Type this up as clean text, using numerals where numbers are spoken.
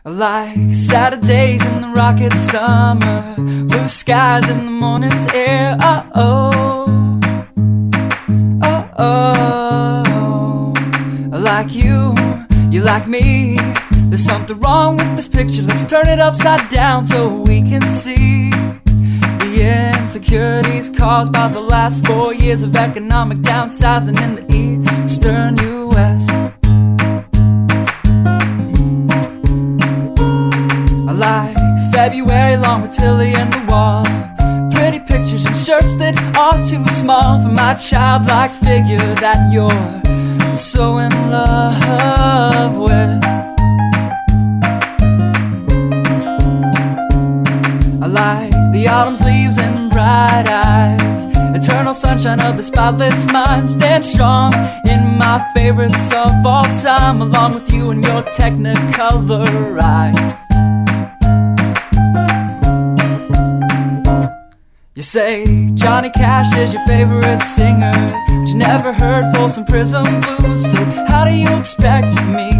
Like Saturdays in the rocket summer, blue skies in the morning's air. Oh, like you like me. There's something wrong with this picture. Let's turn it upside down so we can see the insecurities caused by the last 4 years of economic downsizing in the eastern U.S. I like February long with Tilly and the wall, pretty pictures and shirts that are too small for my childlike figure that you're so in love with. I like the autumn's leaves and bright eyes, eternal sunshine of the spotless mind. Stand strong in my favorites of all time, along with you and your technicolor eyes. You say Johnny Cash is your favorite singer, but you never heard Folsom Prison Blues. So how do you expect me